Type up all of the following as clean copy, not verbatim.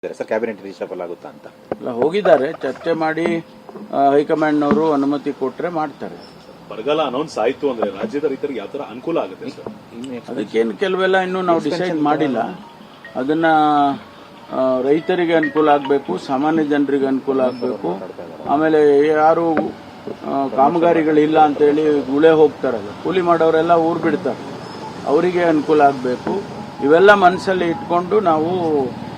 Sir cabinet reshuffle ಆಗುತ್ತಾ ಅಂತ ಎಲ್ಲ ಹೋಗಿದ್ದಾರೆ, ಚರ್ಚೆ ಮಾಡಿ ಹೈಕಮಾಂಡ್ನವರು ಅನುಮತಿ ಕೊಟ್ರೆ ಮಾಡ್ತಾರೆ. ಬರಗಾಲ ಅನೌನ್ಸ್ ಆಯ್ತು ಅಂದ್ರೆ ರಾಜ್ಯದ ರೈತರಿಗೆ ಯಾವ ತರ ಅನುಕೂಲ ಆಗುತ್ತೆ ಸರ್? ಅದಕ್ಕೇನು ಕೆಲವೆಲ್ಲ ಇನ್ನೂ ನಾವು ಡಿಸೈಡ್ ಮಾಡಿಲ್ಲ. ಅದನ್ನ ರೈತರಿಗೆ ಅನುಕೂಲ ಆಗಬೇಕು, ಸಾಮಾನ್ಯ ಜನರಿಗೆ ಅನುಕೂಲ ಆಗಬೇಕು. ಆಮೇಲೆ ಯಾರು ಕಾಮಗಾರಿಗಳಿಲ್ಲ ಅಂತೇಳಿ ಗುಳೆ ಹೋಗ್ತಾರಲ್ಲ, ಕೂಲಿ ಮಾಡೋರೆಲ್ಲ ಊರು ಬಿಡ್ತಾರೆ, ಅವರಿಗೆ ಅನುಕೂಲ ಆಗಬೇಕು. ಇವೆಲ್ಲ ಮನಸ್ಸಲ್ಲಿ ಇಟ್ಕೊಂಡು ನಾವು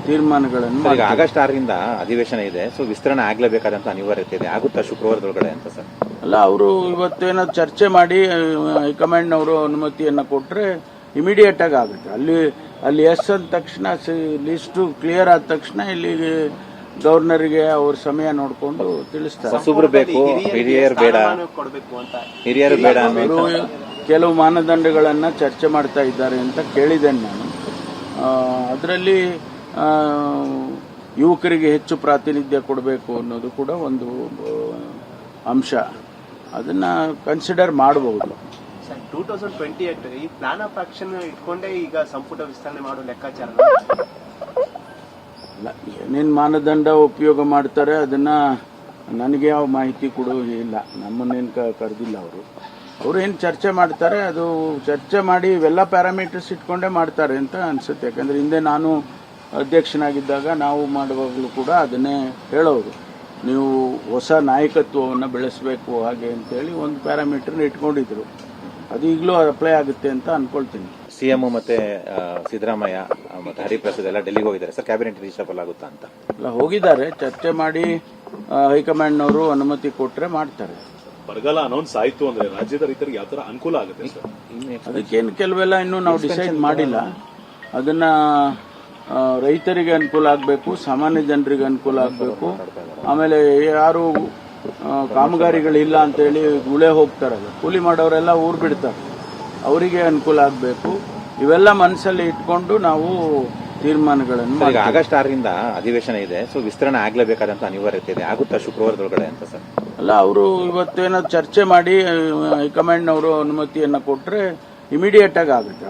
ತೀರ್ಮಾನಗಳನ್ನು ಈಗ ಆಗಸ್ಟ್ 6ರಿಂದ ಅಧಿವೇಶನ ಇದೆ, ಸೊ ವಿಸ್ತರಣೆ ಆಗಲೇಬೇಕಾದಂತ ಅನಿವಾರ್ಯತೆ ಇದೆ. ಆಗುತ್ತಾ ಶುಕ್ರವಾರದೊಳಗಡೆ ಅಂತ ಸರ್? ಅಲ್ಲ, ಅವರು ಇವತ್ತೇನೋ ಚರ್ಚೆ ಮಾಡಿ ಹೈಕಮಾಂಡ್ನವರು ಅನುಮತಿಯನ್ನ ಕೊಟ್ರೆ ಇಮಿಡಿಯೇಟ್ ಆಗಿ ಆಗುತ್ತೆ. ಅಲ್ಲಿ ಎಸ್ ಅಂದ ತಕ್ಷಣ ಲಿಸ್ಟು ಕ್ಲಿಯರ್ ಆದ ತಕ್ಷಣ ಇಲ್ಲಿ ಗವರ್ನರ್ಗೆ ಅವ್ರ ಸಮಯ ನೋಡಿಕೊಂಡು ತಿಳಿಸ್ತಾರೆ. ಹೊಸಬ್ರು ಬೇಕು, ಹಿರಿಯರು ಬೇಡ, ಹಿರಿಯರು ಬೇಡ ಅವರು ಕೆಲವು ಮಾನದಂಡಗಳನ್ನ ಚರ್ಚೆ ಮಾಡ್ತಾ ಇದ್ದಾರೆ ಅಂತ ಕೇಳಿದ್ದೇನೆ ನಾನು. ಅದರಲ್ಲಿ ಯುವಕರಿಗೆ ಹೆಚ್ಚು ಪ್ರಾತಿನಿಧ್ಯ ಕೊಡಬೇಕು ಅನ್ನೋದು ಕೂಡ ಒಂದು ಅಂಶ. ಅದನ್ನ ಕನ್ಸಿಡರ್ ಮಾಡಬಹುದು. 2028 ಈ ಪ್ಲಾನ್ ಆಫ್ ಆಕ್ಷನ್ ಇಟ್ಕೊಂಡೇ ಈಗ ಸಂಪುಟ ವಿಸ್ತರಣೆ ಮಾಡೋ ಲೆಕ್ಕಾಚಾರ ಏನೇನ್ ಮಾನದಂಡ ಉಪಯೋಗ ಮಾಡ್ತಾರೆ ಅದನ್ನ ನನಗೆ ಯಾವ ಮಾಹಿತಿ ಕೊಡೋ ಇಲ್ಲ. ನಮ್ಮನ್ನೇನು ಕರೆದಿಲ್ಲ ಅವರು ಏನ್ ಚರ್ಚೆ ಮಾಡ್ತಾರೆ ಅದು ಚರ್ಚೆ ಮಾಡಿ ಇವೆಲ್ಲ ಪ್ಯಾರಾಮೀಟರ್ಸ್ ಇಟ್ಕೊಂಡೇ ಮಾಡ್ತಾರೆ ಅಂತ ಅನ್ಸುತ್ತೆ. ಯಾಕಂದ್ರೆ ಹಿಂದೆ ನಾನು ಅಧ್ಯಕ್ಷನಾಗಿದ್ದಾಗ ನಾವು ಮಾಡುವಾಗಲೂ ಕೂಡ ಅದನ್ನೇ ಹೇಳೋರು, ನೀವು ಹೊಸ ನಾಯಕತ್ವವನ್ನು ಬೆಳೆಸಬೇಕು ಹಾಗೆ ಅಂತೇಳಿ ಒಂದು ಪ್ಯಾರಾಮೀಟರ್ ಇಟ್ಕೊಂಡಿದ್ರು. ಅದು ಈಗಲೂ ಅಪ್ಲೈ ಆಗುತ್ತೆ ಅಂತ ಅನ್ಕೊಳ್ತೀನಿ. ಸಿಎಂ ಮತ್ತೆ ಸಿದ್ದರಾಮಯ್ಯ ಮತ್ತೆ ಹರಿಪ್ರಸಾದ್ ಎಲ್ಲ ಡೆಲ್ಲಿಗೆ ಹೋಗಿದ್ದಾರೆ ಸರ್, ಕ್ಯಾಬಿನೆಟ್ ರೀಶಫಲ್ ಆಗುತ್ತಾ ಅಂತ? ಎಲ್ಲ ಹೋಗಿದ್ದಾರೆ, ಚರ್ಚೆ ಮಾಡಿ ಹೈಕಮಾಂಡ್ನವರು ಅನುಮತಿ ಕೊಟ್ರೆ ಮಾಡ್ತಾರೆ. ಬರಗಾಲ ಅನೌನ್ಸ್ ಆಯ್ತು ಅಂದ್ರೆ ರಾಜ್ಯದ ರೈತರಿಗೆ ಯಾವ ತರ ಅನುಕೂಲ ಆಗುತ್ತೆ ಸರ್? ಅದಕ್ಕೇನು ಕೆಲವೆಲ್ಲ ಇನ್ನೂ ನಾವು ಡಿಸೈಡ್ ಮಾಡಿಲ್ಲ. ಅದನ್ನ ರೈತರಿಗೆ ಅನುಕೂಲ ಆಗಬೇಕು, ಸಾಮಾನ್ಯ ಜನರಿಗೆ ಅನುಕೂಲ ಆಗಬೇಕು. ಆಮೇಲೆ ಯಾರು ಕಾಮಗಾರಿಗಳಿಲ್ಲ ಅಂತೇಳಿ ಗುಳೆ ಹೋಗ್ತಾರಲ್ಲ, ಕೂಲಿ ಮಾಡೋರೆಲ್ಲ ಊರು ಬಿಡ್ತಾರೆ, ಅವರಿಗೆ ಅನುಕೂಲ ಆಗಬೇಕು. ಇವೆಲ್ಲ ಮನಸ್ಸಲ್ಲಿ ಇಟ್ಕೊಂಡು ನಾವು ತೀರ್ಮಾನಗಳನ್ನು ಈಗ ಆಗಸ್ಟ್ 6ರಿಂದ ಅಧಿವೇಶನ ಇದೆ, ಸೊ ವಿಸ್ತರಣೆ ಆಗಲೇಬೇಕಾದಂತ ಅನಿವಾರ್ಯತೆ ಇದೆ. ಆಗುತ್ತಾ ಶುಕ್ರವಾರದೊಳಗಡೆ ಅಂತ ಸರ್? ಅಲ್ಲ, ಅವರು ಇವತ್ತೇನೋ ಚರ್ಚೆ ಮಾಡಿ ಹೈಕಮಾಂಡ್ನವರು ಅನುಮತಿಯನ್ನ ಕೊಟ್ರೆ ಇಮಿಡಿಯೇಟ್ ಆಗಿ ಆಗುತ್ತೆ.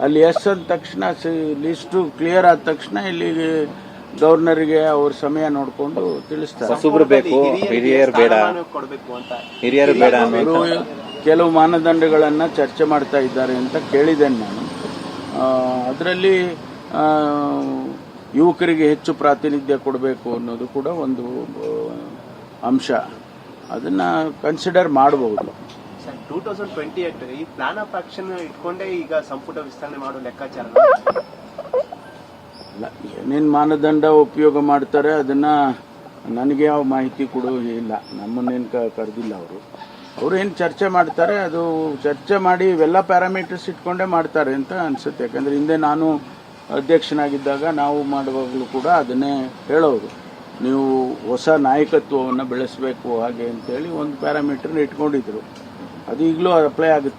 ಅಲ್ಲಿ ಎಸ್ ಅಂದ ತಕ್ಷಣ ಲಿಸ್ಟು ಕ್ಲಿಯರ್ ಆದ ತಕ್ಷಣ ಇಲ್ಲಿ ಗವರ್ನರ್ಗೆ ಅವ್ರ ಸಮಯ ನೋಡಿಕೊಂಡು ತಿಳಿಸ್ತಾರೆ. ಹೊಸಬ್ರು ಬೇಕು, ಹಿರಿಯರು ಬೇಡ, ಹಿರಿಯರು ಬೇಡ. ಅವರು ಕೆಲವು ಮಾನದಂಡಗಳನ್ನ ಚರ್ಚೆ ಮಾಡ್ತಾ ಇದ್ದಾರೆ ಅಂತ ಕೇಳಿದ್ದೇನೆ ನಾನು. ಅದರಲ್ಲಿ ಯುವಕರಿಗೆ ಹೆಚ್ಚು ಪ್ರಾತಿನಿಧ್ಯ ಕೊಡಬೇಕು ಅನ್ನೋದು ಕೂಡ ಒಂದು ಅಂಶ. ಅದನ್ನ ಕನ್ಸಿಡರ್ ಮಾಡಬಹುದು. 2028 ಈ ಪ್ಲಾನ್ ಆಫ್ ಆಕ್ಷನ್ ಇಟ್ಕೊಂಡೇ ಈಗ ಸಂಪುಟ ವಿಸ್ತರಣೆ ಮಾಡೋ ಲೆಕ್ಕಾಚಾರ ಏನೇನ್ ಮಾನದಂಡ ಉಪಯೋಗ ಮಾಡ್ತಾರೆ ಅದನ್ನ ನನಗೆ ಯಾವ ಮಾಹಿತಿ ಕೊಡೋ ಇಲ್ಲ. ನಮ್ಮನ್ನೇನು ಕರೆದಿಲ್ಲ ಅವರು ಏನ್ ಚರ್ಚೆ ಮಾಡ್ತಾರೆ ಅದು ಚರ್ಚೆ ಮಾಡಿ ಇವೆಲ್ಲ ಪ್ಯಾರಾಮೀಟರ್ಸ್ ಇಟ್ಕೊಂಡೇ ಮಾಡ್ತಾರೆ ಅಂತ ಅನ್ಸುತ್ತೆ. ಯಾಕಂದ್ರೆ ಹಿಂದೆ ನಾನು ಅಧ್ಯಕ್ಷನಾಗಿದ್ದಾಗ ನಾವು ಮಾಡುವಾಗಲೂ ಕೂಡ ಅದನ್ನೇ ಹೇಳೋರು, ನೀವು ಹೊಸ ನಾಯಕತ್ವವನ್ನು ಬೆಳೆಸಬೇಕು ಹಾಗೆ ಅಂತೇಳಿ ಒಂದು ಪ್ಯಾರಾಮೀಟರ್ ಇಟ್ಕೊಂಡಿದ್ರು. ಅದು ಈಗಲೂ ಅಪ್ಲೈ ಆಗುತ್ತೆ.